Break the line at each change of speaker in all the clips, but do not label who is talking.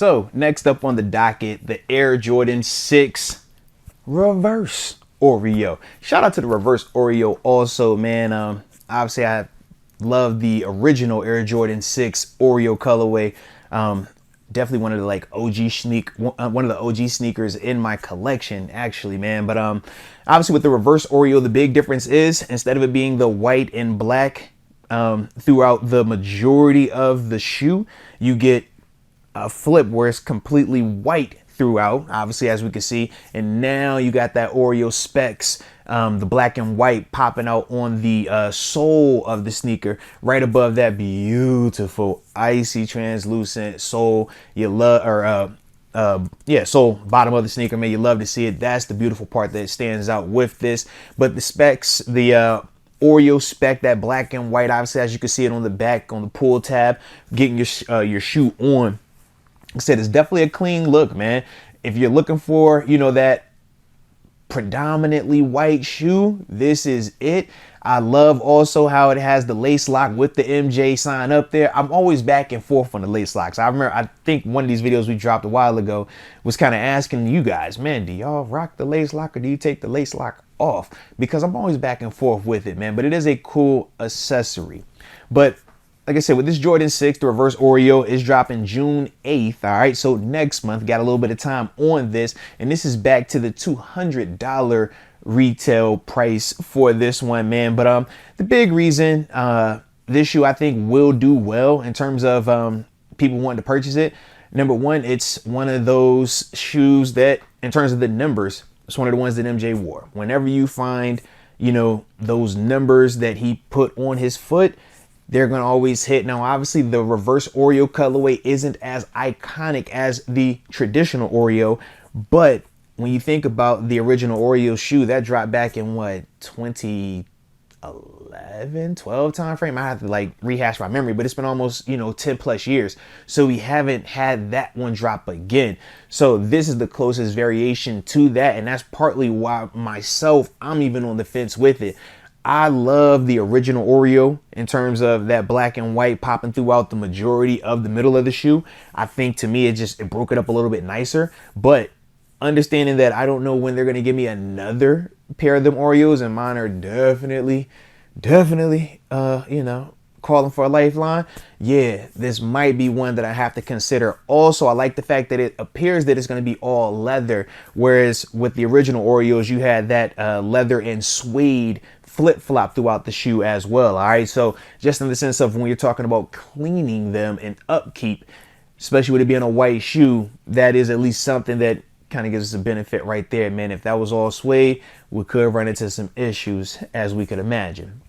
So next up on the docket, the Air Jordan 6 reverse Oreo. Shout out to the reverse Oreo also, man. Obviously I love the original Air Jordan 6 Oreo colorway. Definitely one of the like one of the OG sneakers in my collection, actually, man. But obviously with the reverse Oreo, the big difference is instead of it being the white and black throughout the majority of the shoe, you get a flip where it's completely white throughout, obviously, as we can see. And now you got that Oreo specs, the black and white popping out on the sole of the sneaker, right above that beautiful icy translucent sole. You love, or yeah, sole bottom of the sneaker, man. You love to see it. That's the beautiful part that stands out with this. But the specs, the Oreo spec, that black and white, obviously, as you can see it on the back on the pull tab, getting your shoe on. I said, it's definitely a clean look, man. If you're looking for, you know, that predominantly white shoe, this is it. I love also how it has the lace lock with the MJ sign up there. I'm always back and forth on the lace locks. I remember, I think one of these videos we dropped a while ago was kind of asking you guys, man, do y'all rock the lace lock or do you take the lace lock off? Because I'm always back and forth with it, man. But it is a cool accessory. But like I said, with this Jordan 6, the reverse Oreo is dropping June 8th. All right, so next month, got a little bit of time on this. And this is back to the $200 retail price for this one, man. But the big reason this shoe, I think, will do well in terms of people wanting to purchase it. Number one, it's one of those shoes that, in terms of the numbers, it's one of the ones that MJ wore. Whenever you find, you know, those numbers that he put on his foot, they're going to always hit. Now, obviously, the reverse Oreo colorway isn't as iconic as the traditional Oreo, but when you think about the original Oreo shoe, that dropped back in what, 2011, 12 time frame? I have to like rehash my memory, but it's been almost, you know, 10 plus years. So we haven't had that one drop again. So this is the closest variation to that. And that's partly why myself, I'm even on the fence with it. I love the original Oreo in terms of that black and white popping throughout the majority of the middle of the shoe. I think to me, it broke it up a little bit nicer, but understanding that I don't know when they're going to give me another pair of them Oreos, and mine are definitely, you know, calling for a lifeline. Yeah, this might be one that I have to consider. Also, I like the fact that it appears that it's going to be all leather, whereas with the original Oreos, you had that leather and suede flip-flop throughout the shoe as well. All right, so just in the sense of when you're talking about cleaning them and upkeep, especially with it being a white shoe, that is at least something that kind of gives us a benefit right there, man. If that was all suede, we could run into some issues, as we could imagine.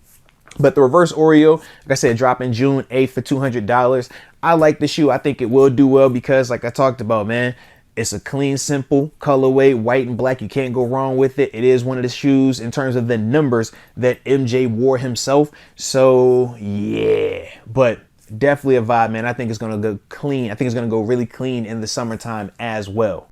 But the reverse Oreo, like I said, dropping June 8th for $200. I like the shoe. I think it will do well because, like I talked about, man, it's a clean, simple colorway, white and black. You can't go wrong with it. It is one of the shoes in terms of the numbers that MJ wore himself. So, yeah, but definitely a vibe, man. I think it's going to go clean. I think it's going to go really clean in the summertime as well.